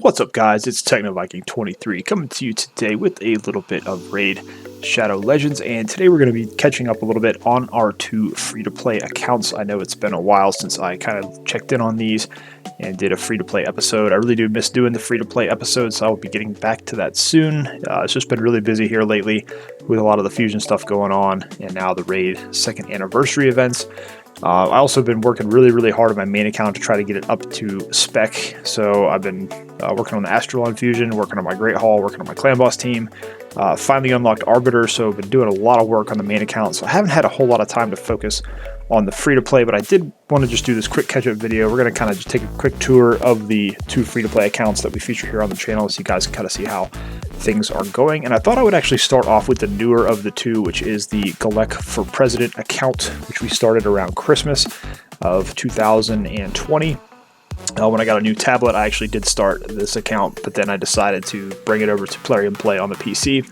What's up, guys? It's TechnoViking23 coming to you today with a little bit of Raid Shadow Legends, and today we're going to be catching up a little bit on our two free-to-play accounts. I know it's been a while since I kind of checked in on these and did a free-to-play episode. I really do miss doing the free-to-play episodes, so I'll be getting back to that soon. It's just been really busy here lately with a lot of the Fusion stuff going on, and now the Raid 2nd anniversary events. I also been working really hard on my main account to try to get it up to spec. So I've been working on the Astralon Fusion, working on my Great Hall, working on my Clan Boss team. Finally unlocked Arbiter, so I've been doing a lot of work on the main account. So I haven't had a whole lot of time to focus on the free-to-play, but I did want to just do this quick catch-up video. We're going to kind of just take a quick tour of the two free-to-play accounts that we feature here on the channel so you guys can kind of see how things are going. And I thought I would actually start off with the newer of the two, which is the Galek for President account, which we started around Christmas of 2020. When I got a new tablet, I actually did start this account, but then I decided to bring it over to PlariumPlay on the PC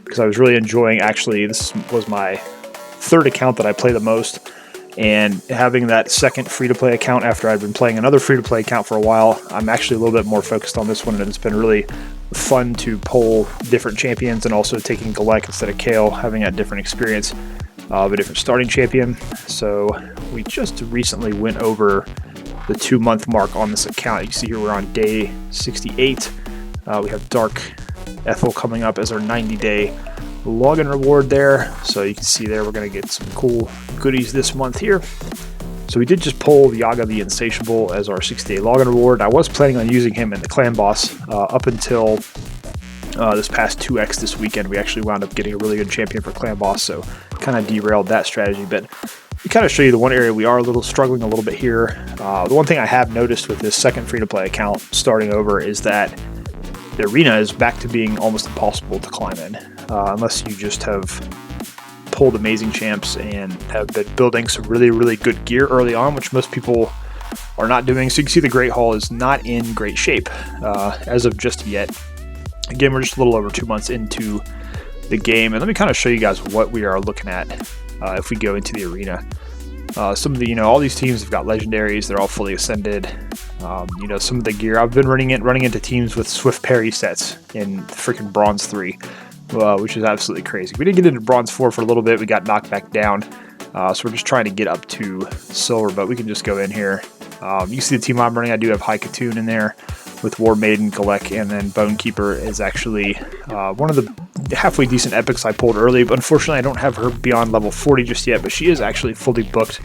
because I was really enjoying, actually, this was my third account that I play the most. And having that second free-to-play account after I've been playing another free-to-play account for a while, I'm actually a little bit more focused on this one, and it's been really fun to pull different champions and also taking Galek instead of Kale, having a different experience of a different starting champion. So we just recently went over the 2-month mark on this account. You see here we're on day 68. We have Dark Ethel coming up as our 90-day login reward there, so you can see there we're going to get some cool goodies this month here. So we did just pull Yaga the Insatiable as our 60-day login reward. I was planning on using him in the Clan Boss up until this past 2x this weekend. We actually wound up getting a really good champion for Clan Boss, so kind of derailed that strategy. But we kind of show you the one area we are struggling a little bit here. The one thing I have noticed with this second free-to-play account starting over is that the arena is back to being almost impossible to climb in. Unless you just have pulled amazing champs and have been building some really good gear early on, which most people are not doing. So you can see the Great Hall is not in great shape as of just yet. Again, we're just a little over 2 months into the game, and let me kind of show you guys what we are looking at if we go into the arena. Some of the, all these teams have got legendaries. They're all fully ascended. Some of the gear I've been running into teams with Swift Parry sets in freaking Bronze 3. Which is absolutely crazy. We did get into Bronze 4 for a little bit. We got knocked back down. So we're just trying to get up to Silver, but we can just go in here. You see the team I'm running. I do have High Katoon in there with War Maiden, Galek, and then Bone Keeper is actually one of the halfway decent epics I pulled early. But unfortunately, I don't have her beyond level 40 just yet, but she is actually fully booked.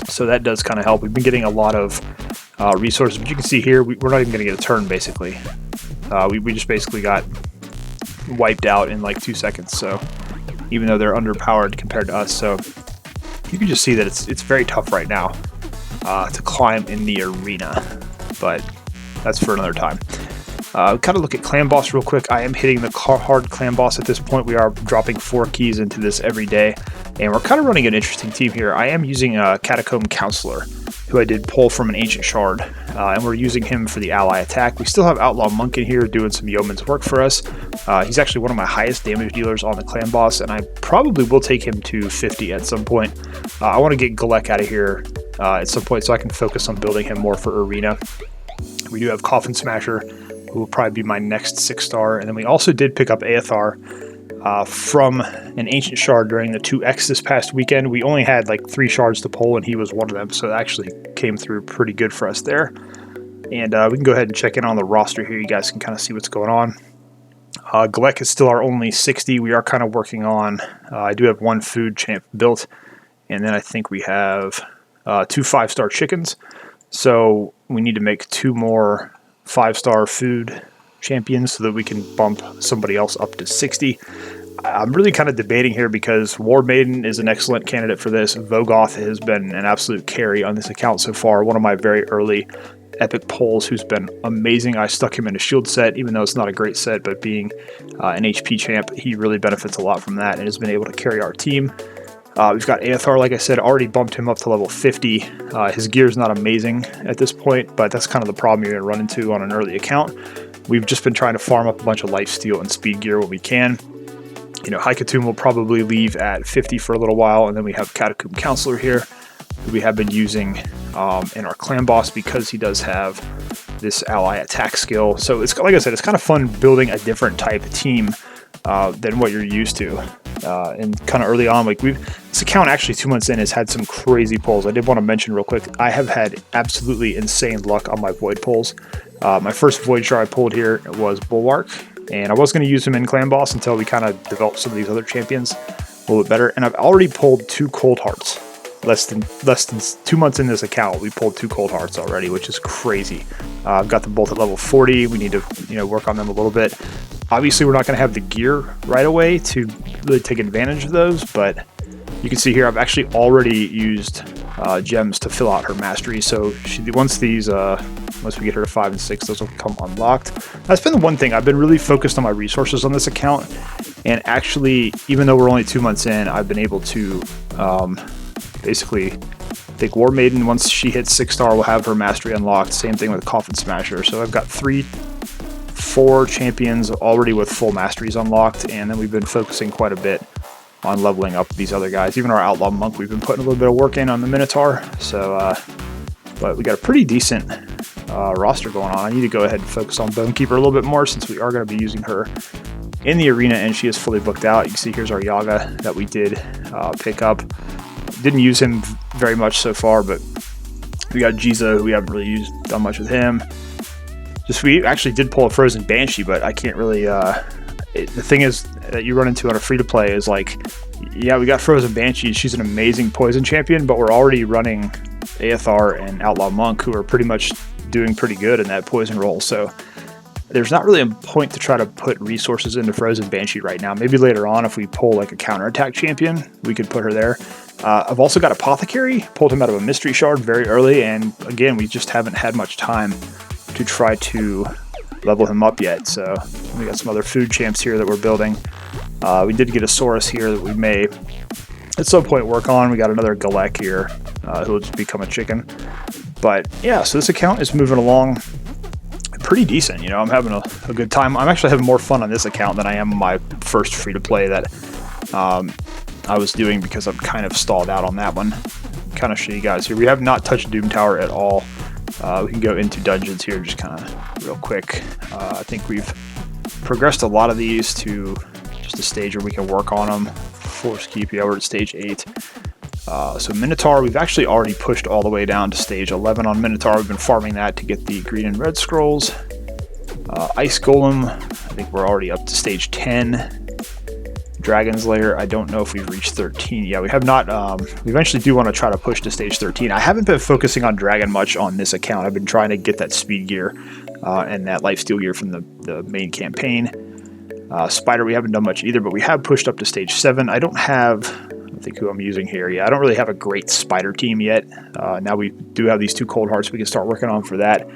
So that does kind of help. We've been getting a lot of resources. But you can see here, we're not even going to get a turn, basically. We just basically got wiped out in like 2 seconds, so even though they're underpowered compared to us, so you can just see that it's very tough right now to climb in the arena, but that's for another time. Kind of look at Clan Boss real quick. I am hitting the hard Clan Boss at this point. We are dropping 4 keys into this every day, and we're kind of running an interesting team here. I am using a Catacomb Counselor, who I did pull from an Ancient Shard, and we're using him for the ally attack. We still have Outlaw Monk in here doing some yeoman's work for us. He's actually one of my highest damage dealers on the Clan Boss, and I probably will take him to 50 at some point. I want to get Galek out of here at some point so I can focus on building him more for Arena. We do have Coffin Smasher, who will probably be my next 6-star, and then we also did pick up Aethar from an Ancient Shard during the 2x this past weekend. We only had like 3 shards to pull, and he was one of them, so it actually came through pretty good for us there. And we can go ahead and check in on the roster here. You guys can kind of see what's going on. Galek is still our only 60. We are kind of working on, I do have 1 food champ built, and then I think we have 2 5-star chickens. So we need to make 2 more 5-star food champions so that we can bump somebody else up to 60. I'm really kind of debating here because War Maiden is an excellent candidate for this. Vogoth has been an absolute carry on this account so far. One of my very early epic pulls who's been amazing. I stuck him in a shield set, even though it's not a great set, but being an HP champ, he really benefits a lot from that and has been able to carry our team. We've got Aethar, like I said, already bumped him up to level 50. His gear's not amazing at this point, but that's kind of the problem you're going to run into on an early account. We've just been trying to farm up a bunch of lifesteal and speed gear when we can. High Katoon will probably leave at 50 for a little while, and then we have Catacomb Counselor here, who we have been using in our Clan Boss because he does have this ally attack skill. So it's, like I said, it's kind of fun building a different type of team than what you're used to. And kind of early on, like this account actually 2 months in has had some crazy pulls. I did want to mention real quick, I have had absolutely insane luck on my void pulls. My first void shard I pulled here was Bulwark, and I was going to use him in clan boss until we kind of developed some of these other champions a little bit better. And I've already pulled 2 cold hearts. Less than 2 months in this account, we pulled 2 cold hearts already, which is crazy. I've got them both at level 40. We need to work on them a little bit. Obviously, we're not going to have the gear right away to really take advantage of those, but you can see here I've actually already used gems to fill out her mastery. So once we get her to 5 and 6, those will become unlocked. That's been the one thing. I've been really focused on my resources on this account, and actually, even though we're only 2 months in, I've been able to basically, I think War Maiden, once she hits 6-star, will have her mastery unlocked. Same thing with Coffin Smasher. So I've got 4 champions already with full masteries unlocked, and then we've been focusing quite a bit on leveling up these other guys. Even our Outlaw Monk, we've been putting a little bit of work in on the Minotaur. So, but we got a pretty decent roster going on. I need to go ahead and focus on Bonekeeper a little bit more, since we are going to be using her in the arena, and she is fully booked out. You can see here's our Yaga that we did pick up. Didn't use him very much so far, but we got Jiza, who we haven't really done much with him. We actually did pull a Frozen Banshee, but I can't really, the thing is that you run into on a free-to-play is like, yeah, we got Frozen Banshee, she's an amazing poison champion, but we're already running Aethar and Outlaw Monk, who are pretty much doing pretty good in that poison role, so there's not really a point to try to put resources into Frozen Banshee right now. Maybe later on, if we pull like a counterattack champion, we could put her there. I've also got Apothecary, pulled him out of a mystery shard very early, and again, we just haven't had much time to try to level him up yet. So we got some other food champs here that we're building. We did get a Saurus here that we may at some point work on. We got another Galek here who will just become a chicken. But yeah, so this account is moving along pretty decent. I'm having a good time. I'm actually having more fun on this account than I am on my first free-to-play that I was doing, because I'm kind of stalled out on that one. Kind of show you guys here. We have not touched Doom Tower at all. We can go into dungeons here just kind of real quick. I think we've progressed a lot of these to just a stage where we can work on them. Force Keep, yeah, we're at stage 8. So Minotaur, we've actually already pushed all the way down to stage 11 on Minotaur. We've been farming that to get the green and red scrolls. Ice Golem, I think we're already up to stage 10. Dragon's Lair, I don't know if we've reached 13. Yeah, we have not. We eventually do want to try to push to stage 13. I haven't been focusing on Dragon much on this account. I've been trying to get that speed gear and that lifesteal gear from the main campaign. Spider, we haven't done much either, but we have pushed up to stage 7. I don't think who I'm using here. Yeah, I don't really have a great Spider team yet. Now we do have these 2 cold hearts we can start working on for that.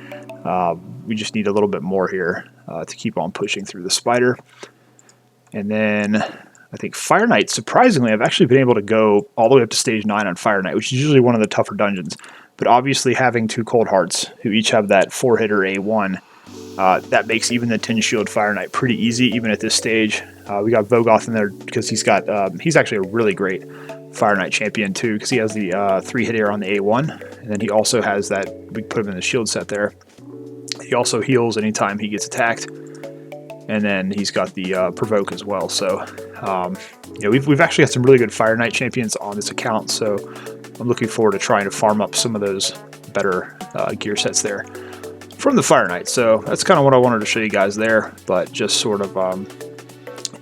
We just need a little bit more here to keep on pushing through the Spider. And then I think Fire Knight, surprisingly, I've actually been able to go all the way up to stage 9 on Fire Knight, which is usually one of the tougher dungeons. But obviously having 2 cold hearts who each have that 4-hitter A1, that makes even the Tin Shield Fire Knight pretty easy, even at this stage. We got Vogoth in there because he's actually a really great Fire Knight champion too, because he has the 3-hitter on the A1, and then he also has that, we put him in the shield set there. He also heals anytime he gets attacked. And then he's got the Provoke as well. So, we've actually got some really good Fire Knight champions on this account. So I'm looking forward to trying to farm up some of those better gear sets there from the Fire Knight. So that's kind of what I wanted to show you guys there. But just sort of,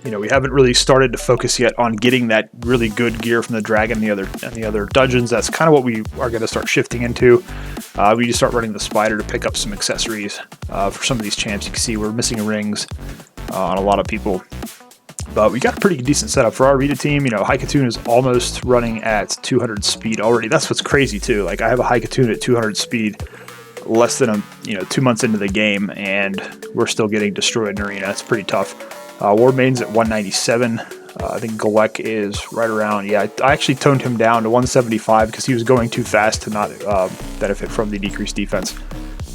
we haven't really started to focus yet on getting that really good gear from the Dragon and the other dungeons. That's kind of what we are going to start shifting into. We need to start running the Spider to pick up some accessories for some of these champs. You can see we're missing rings on a lot of people. But we got a pretty decent setup for our Rita team. Haikatun is almost running at 200 speed already. That's what's crazy too. Like, I have a Haikatun at 200 speed less than 2 months into the game, and we're still getting destroyed in arena. It's pretty tough. War Maiden's at 197. I think Galek is right around, yeah, I actually toned him down to 175 because he was going too fast to not benefit from the decreased defense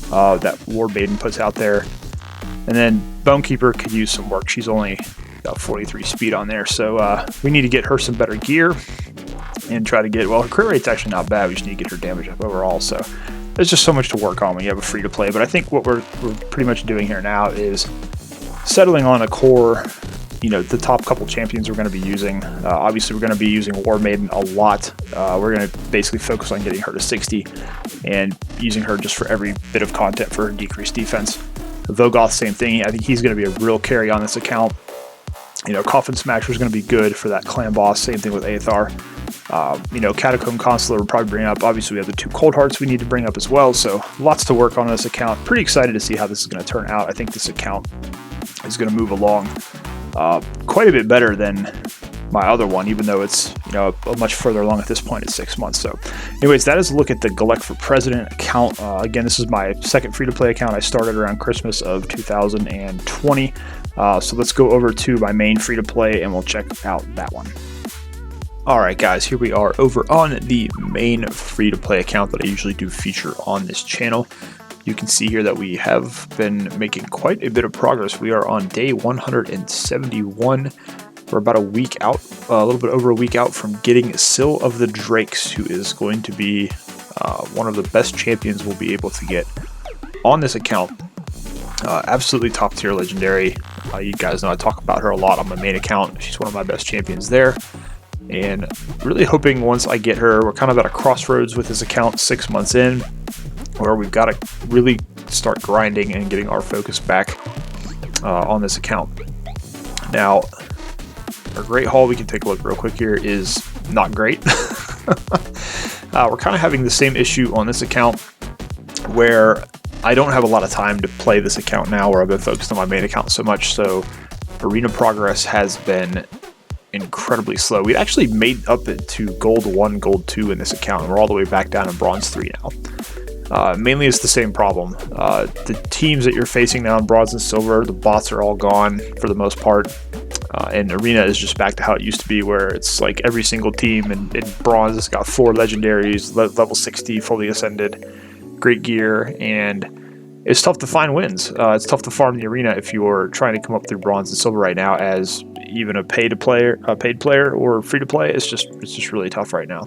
that War Maiden puts out there. And then Bonekeeper could use some work. She's only got 43 speed on there, so we need to get her some better gear and try to get, well, her crit rate's actually not bad. We just need to get her damage up overall, so there's just so much to work on when you have a free-to-play. But I think what we're pretty much doing here now is settling on a core, you know, the top couple champions we're going to be using. Obviously, we're going to be using War Maiden a lot. We're going to basically focus on getting her to 60 and using her just for every bit of content for her decreased defense. Vogoth, same thing. I think he's going to be a real carry on this account. You know, Coffin Smasher is going to be good for that clan boss. Same thing with Aethar. You know, Catacomb Consular we'll probably bring up. Obviously, we have the 2 Cold Hearts we need to bring up as well. So lots to work on this account. Pretty excited to see how this is going to turn out. I think this account is going to move along quite a bit better than my other one, even though it's, you know, much further along at this point at 6 months. So anyways, that is a look at the Galek for President account. Again, this is my second free-to-play account. I started around Christmas of 2020. So let's go over to my main free-to-play and we'll check out that one. Alright guys, here we are over on the main free-to-play account that I usually do feature on this channel. You can see here that we have been making quite a bit of progress. We are on day 171. We're about a week out, a little bit over a week out from getting Scyl of the Drakes, who is going to be one of the best champions we'll be able to get on this account. Absolutely top tier legendary. You guys know I talk about her a lot on my main account. She's one of my best champions there. And really hoping once I get her, we're kind of at a crossroads with this account 6 months in, where we've got to really start grinding and getting our focus back on this account. Now, our Great Hall, we can take a look real quick here, is not great. We're kind of having the same issue on this account where I don't have a lot of time to play this account now, where I've been focused on my main account so much, so arena progress has been incredibly slow. We actually made up it to Gold 1, Gold 2 in this account, and we're all the way back down in Bronze 3 now. Mainly it's the same problem. The teams that you're facing now in Bronze and Silver, the bots are all gone for the most part. And Arena is just back to how it used to be, where it's like every single team in Bronze has got 4 legendaries, level 60, fully ascended, great gear, and it's tough to find wins. It's tough to farm the Arena if you're trying to come up through Bronze and Silver right now as even a paid player or free to play. It's just really tough right now.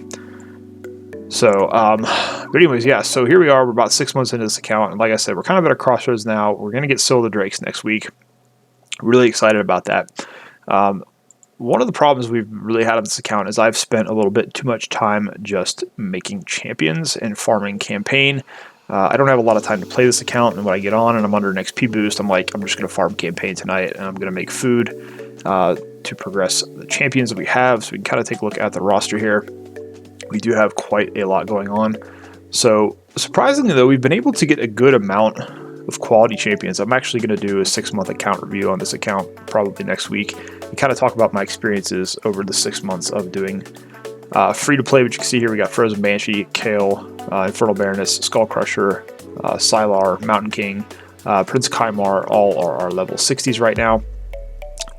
So, but anyways, yeah, so here we are. We're about 6 months into this account, and like I said, we're kind of at a crossroads now. We're going to get Scyl of the Drakes next week. Really excited about that. One of the problems we've really had on this account is I've spent a little bit too much time just making champions and farming campaign. I don't have a lot of time to play this account, and when I get on and I'm under an XP boost, I'm like, I'm just going to farm campaign tonight, and I'm going to make food to progress the champions that we have. So we can kind of take a look at the roster here. We do have quite a lot going on. So surprisingly though, we've been able to get a good amount of quality champions. I'm actually going to do a 6-month account review on this account probably next week and kind of talk about my experiences over the 6 months of doing free to play. Which you can see here, we got Frozen Banshee, Kale, Infernal Baroness, Skull Crusher, Sylar, Mountain King, Prince Kaimar, all are our level 60s right now.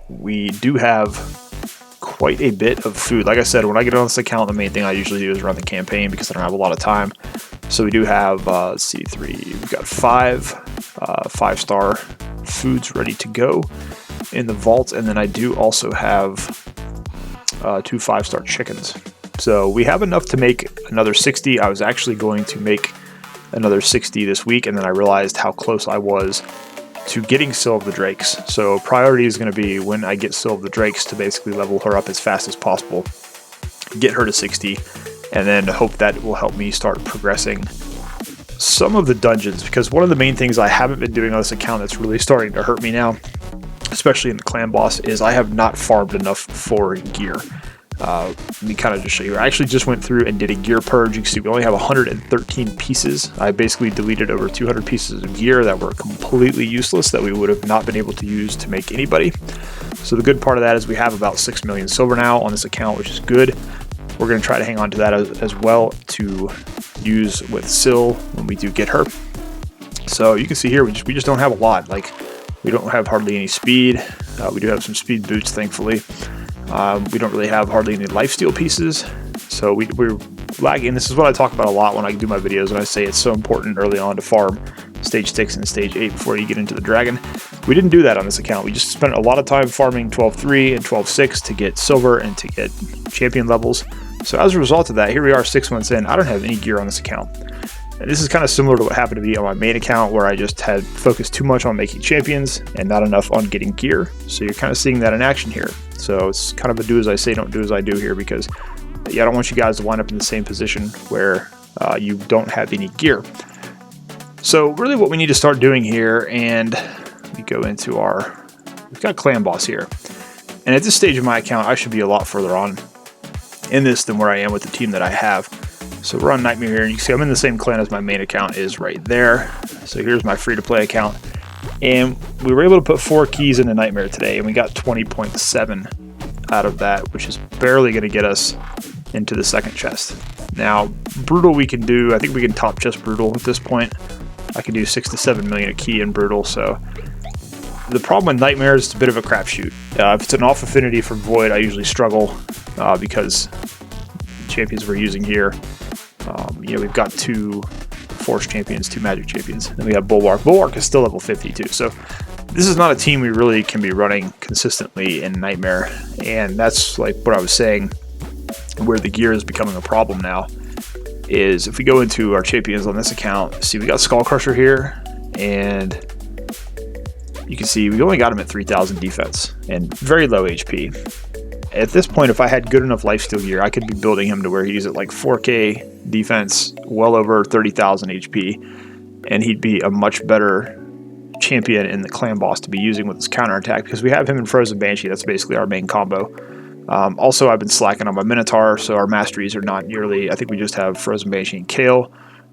We do have quite a bit of food. Like I said, when I get on this account, the main thing I usually do is run the campaign because I don't have a lot of time. So we do have, let's see, we've got 5 5-star foods ready to go in the vault, and then I do also have 2 5-star chickens. So we have enough to make another 60. I was actually going to make another 60 this week, and then I realized how close I was to getting Scyl of the Drakes. So priority is going to be when I get Scyl of the Drakes to basically level her up as fast as possible, get her to 60, and then hope that will help me start progressing some of the dungeons, because one of the main things I haven't been doing on this account that's really starting to hurt me now, especially in the clan boss, is I have not farmed enough for gear. Let me kind of just show you. I actually just went through and did a gear purge. You can see we only have 113 pieces. I basically deleted over 200 pieces of gear that were completely useless, that we would have not been able to use to make anybody. So the good part of that is we have about 6 million silver now on this account, which is good. We're going to try to hang on to that as well to use with Scyl when we do get her. So you can see here, we just don't have a lot. Like, we don't have hardly any speed. We do have some speed boots, thankfully. We don't really have hardly any lifesteal pieces, so we're lagging. This is what I talk about a lot when I do my videos, and I say it's so important early on to farm stage 6 and stage 8 before you get into the dragon. We didn't do that on this account. We just spent a lot of time farming 12.3 and 12.6 to get silver and to get champion levels. So as a result of that, here we are 6 months in. I don't have any gear on this account. And this is kind of similar to what happened to me on my main account, where I just had focused too much on making champions and not enough on getting gear. So you're kind of seeing that in action here. So it's kind of a do as I say, don't do as I do here, because I don't want you guys to wind up in the same position where you don't have any gear. So really what we need to start doing here, and we go into we've got clan boss here. And at this stage of my account, I should be a lot further on in this than where I am with the team that I have. So we're on Nightmare here, and you can see I'm in the same clan as my main account is right there. So here's my free-to-play account. And we were able to put 4 keys into Nightmare today, and we got 20.7 out of that, which is barely going to get us into the second chest. Now, Brutal we can do, I think we can top just Brutal at this point. I can do 6 to 7 million a key in Brutal, so the problem with Nightmare is it's a bit of a crapshoot. If it's an off affinity for Void, I usually struggle because champions we're using here, we've got 2 Force champions, 2 Magic champions, and we have Bulwark. Bulwark is still level 52, so this is not a team we really can be running consistently in Nightmare, and that's like what I was saying, where the gear is becoming a problem now, is if we go into our champions on this account, see we got Skull Crusher here, and you can see we only got him at 3,000 defense and very low HP. At this point, if I had good enough lifesteal gear, I could be building him to where he's at like 4k defense, well over 30,000 HP, and he'd be a much better champion in the clan boss to be using with his counterattack, because we have him in Frozen Banshee. That's basically our main combo. Also, I've been slacking on my Minotaur, so our masteries are not nearly, I think we just have Frozen Banshee and Kale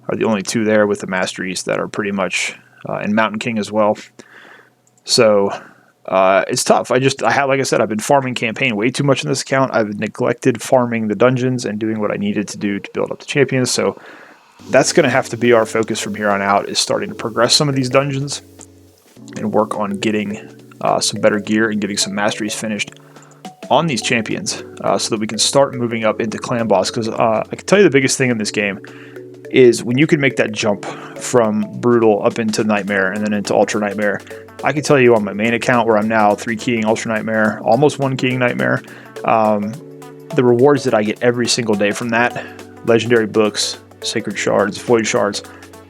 are the only 2 there with the masteries that are pretty much, and Mountain King as well. So it's tough. Like I said, I've been farming campaign way too much in this account. I've neglected farming the dungeons and doing what I needed to do to build up the champions. So that's going to have to be our focus from here on out, is starting to progress some of these dungeons and work on getting some better gear and getting some masteries finished on these champions, so that we can start moving up into clan boss. Because I can tell you the biggest thing in this game is when you can make that jump from Brutal up into Nightmare and then into Ultra Nightmare. I can tell you on my main account, where I'm now 3 keying Ultra Nightmare, almost 1 keying Nightmare, the rewards that I get every single day from that, legendary books, sacred shards, void shards,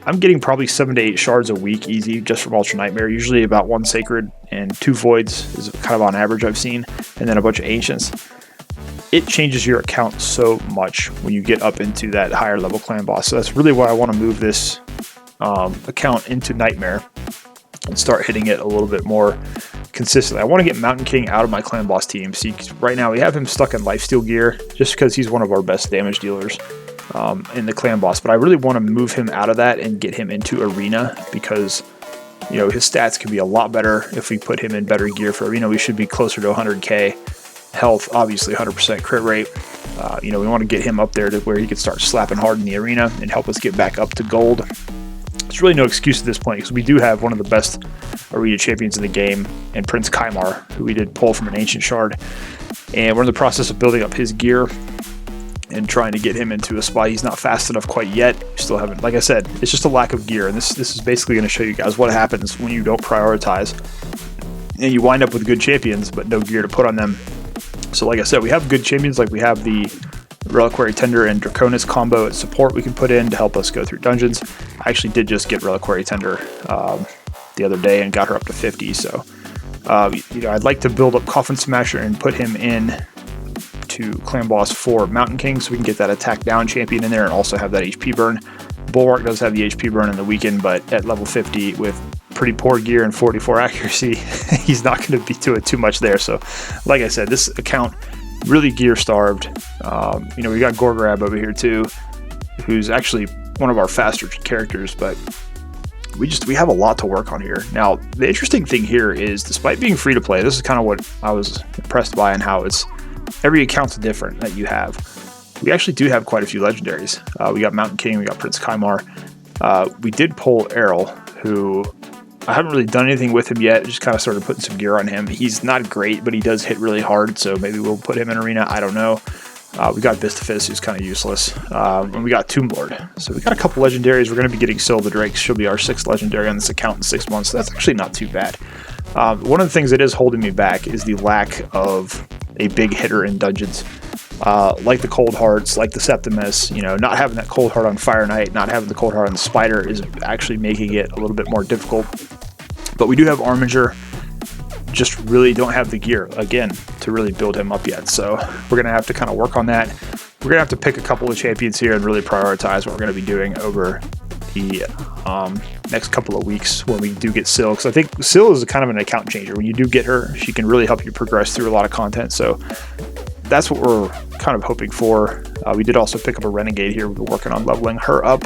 I'm getting probably 7 to 8 shards a week easy just from Ultra Nightmare. Usually about 1 sacred and 2 voids is kind of on average I've seen, and then a bunch of ancients. It changes your account so much when you get up into that higher level clan boss. So that's really why I want to move this account into Nightmare and start hitting it a little bit more consistently. I want to get Mountain King out of my clan boss team. See, right now we have him stuck in lifesteal gear just because he's one of our best damage dealers in the clan boss, but I really want to move him out of that and get him into arena, because his stats can be a lot better if we put him in better gear. For arena, we should be closer to 100k health, obviously 100% crit rate. We want to get him up there to where he could start slapping hard in the arena and help us get back up to gold. There's really no excuse at this point, because we do have one of the best arena champions in the game, and Prince Kymar, who we did pull from an ancient shard, and we're in the process of building up his gear and trying to get him into a spot. He's not fast enough quite yet. Still haven't, like I said, it's just a lack of gear, and this is basically going to show you guys what happens when you don't prioritize and you wind up with good champions but no gear to put on them. So like I said, we have good champions, like we have the Reliquary Tender and Draconis combo at support we can put in to help us go through dungeons. I actually did just get Reliquary Tender the other day and got her up to 50, so I'd like to build up Coffin Smasher and put him in to clan boss for Mountain King, so we can get that attack down champion in there and also have that HP burn. Bulwark does have the HP burn in the weekend, but at level 50 with pretty poor gear and 44 accuracy, he's not going to be doing too much there. So like I said, this account really gear starved. We got Gorgrab over here too, who's actually one of our faster characters, but we have a lot to work on here. Now, the interesting thing here is, despite being free to play, this is kind of what I was impressed by, and how it's every account's different that you have. We actually do have quite a few legendaries. We got Mountain King, we got Prince Kymar. We did pull Errol, who I haven't really done anything with him yet. Just kind of started putting some gear on him. He's not great, but he does hit really hard, so maybe we'll put him in arena. I don't know. We got Vistafist, who's kind of useless. And we got Tomb Lord. So we got a couple legendaries. We're going to be getting Scyl the Drake. She'll be our 6th legendary on this account in 6 months, so that's actually not too bad. One of the things that is holding me back is the lack of a big hitter in dungeons. like the Cold Hearts, like the Septimus. You know, not having that Cold Heart on Fire Knight, not having the Cold Heart on the Spider is actually making it a little bit more difficult. But we do have Armiger, just really don't have the gear, again, to really build him up yet. So we're going to have to kind of work on that. We're going to have to pick a couple of champions here and really prioritize what we're going to be doing over the next couple of weeks when we do get Scyl. Because I think Scyl is kind of an account changer. When you do get her, she can really help you progress through a lot of content. So that's what we're kind of hoping for. We did also pick up a Renegade here. We've been working on leveling her up.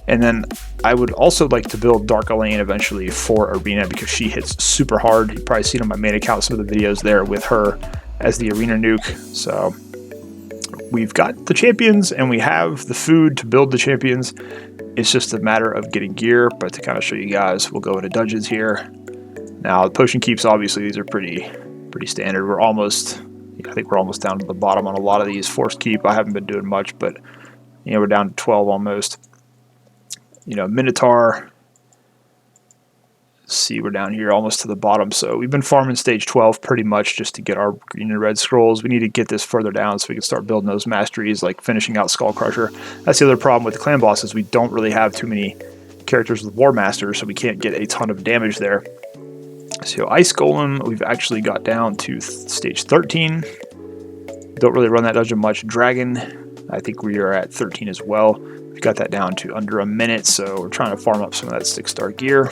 And then I would also like to build Dark Elaine eventually for Arena because she hits super hard. You've probably seen on my main account some of the videos there with her as the Arena nuke. So we've got the champions and we have the food to build the champions. It's just a matter of getting gear. But to kind of show you guys, we'll go into dungeons here. Now the potion keeps, obviously these are pretty standard. We're almost, I think we're almost down to the bottom on a lot of these. Forced keep, I haven't been doing much, but you know, we're down to 12 almost. You know, Minotaur, see, we're down here almost to the bottom. So we've been farming stage 12 pretty much just to get our green and red scrolls. We need to get this further down so we can start building those masteries, like finishing out Skull Crusher. That's the other problem with the clan bosses. We don't really have too many characters with War Masters, so we can't get a ton of damage there. So Ice Golem, we've actually got down to stage 13. Don't really run that dungeon much. Dragon, I think we are at 13 as well. We've got that down to under a minute, so we're trying to farm up some of that 6-star gear.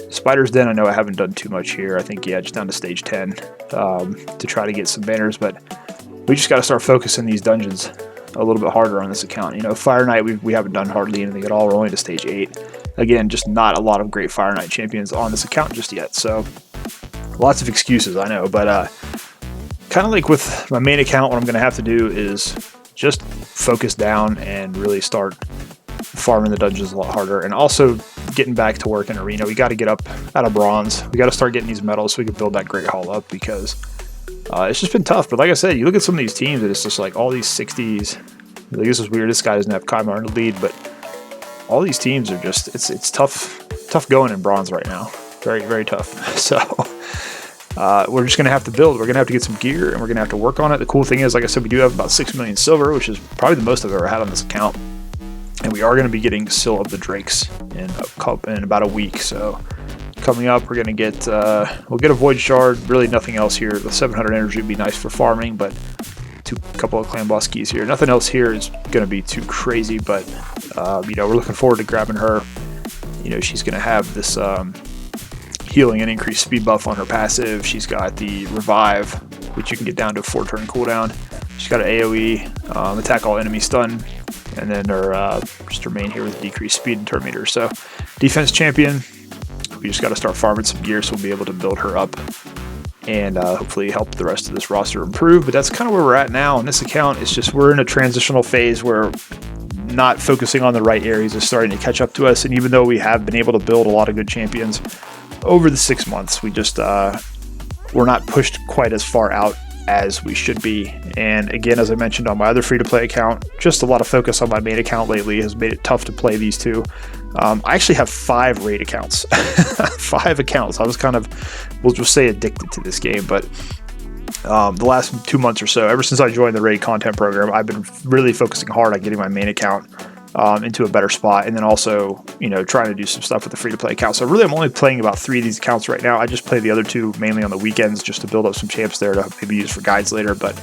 Spider's Den, I know I haven't done too much here. I think, yeah, just down to stage 10 to try to get some banners, but we just got to start focusing these dungeons a little bit harder on this account. You know, Fire Knight, we haven't done hardly anything at all. We're only to stage 8. Again, just not a lot of great Fire Knight champions on this account just yet, so lots of excuses, I know, but kind of like with my main account, what I'm going to have to do is just focus down and really start farming the dungeons a lot harder, and also getting back to work in Arena. We got to get up out of bronze. We got to start getting these medals so we can build that Great Hall up, because it's just been tough. But like I said, you look at some of these teams and it's just like all these 60s. Like, this is weird. This guy doesn't have Kymar in the lead, but all these teams are just, it's tough going in bronze right now. Very, very tough. So we're just going to have to build. We're going to have to get some gear, and we're going to have to work on it. The cool thing is, like I said, we do have about 6 million silver, which is probably the most I've ever had on this account. And we are going to be getting Scyl of the Drakes in about a week. So coming up, we're going to get, we'll get a Void Shard. Really nothing else here. The 700 energy would be nice for farming, but a couple of clan boss keys here. Nothing else here is going to be too crazy, but you know, we're looking forward to grabbing her. You know, she's going to have this healing and increased speed buff on her passive. She's got the Revive, which you can get down to a 4-turn cooldown. She's got an AoE, attack all enemy stun, and then her just her main here with decreased speed and turn meter. So defense champion, we just got to start farming some gear so we'll be able to build her up and hopefully help the rest of this roster improve. But that's kind of where we're at now on this account. It's just we're in a transitional phase where not focusing on the right areas is starting to catch up to us. And even though we have been able to build a lot of good champions over the 6 months, we just we're not pushed quite as far out as we should be. And again, as I mentioned on my other free-to-play account, just a lot of focus on my main account lately has made it tough to play these two. I actually have 5 raid accounts. 5 accounts. I was kind of, we'll just say, addicted to this game, but the last 2 months or so, ever since I joined the raid content program, I've been really focusing hard on getting my main account into a better spot, and then also, you know, trying to do some stuff with the free-to-play account. So really, I'm only playing about 3 of these accounts right now. I just play the other 2 mainly on the weekends just to build up some champs there to maybe use for guides later. But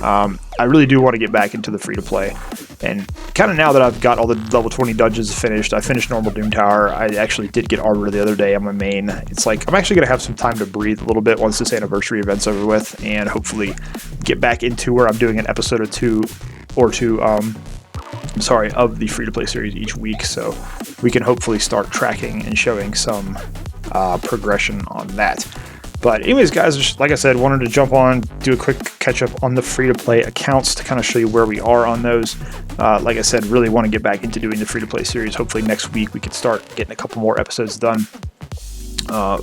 I really do want to get back into the free-to-play, and kind of now that I've got all the level 20 dungeons finished, I finished normal Doom Tower. I actually did get Arbiter the other day on my main. It's like I'm actually going to have some time to breathe a little bit once this anniversary event's over with, and hopefully get back into where I'm doing an episode or two of the free-to-play series each week, so we can hopefully start tracking and showing some progression on that. But anyways, guys, just like I said, wanted to jump on, do a quick catch-up on the free-to-play accounts to kind of show you where we are on those. Like I said, really want to get back into doing the free-to-play series. Hopefully next week we can start getting a couple more episodes done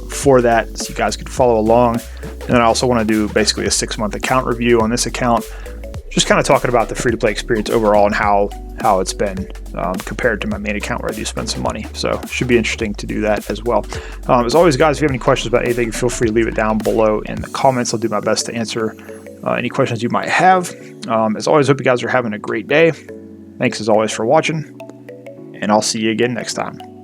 for that, so you guys can follow along. And then I also want to do basically a 6-month account review on this account, just kind of talking about the free-to-play experience overall and how it's been compared to my main account where I do spend some money. So should be interesting to do that as well. As always, guys, if you have any questions about anything, feel free to leave it down below in the comments. I'll do my best to answer any questions you might have. As always, hope you guys are having a great day. Thanks as always for watching, and I'll see you again next time.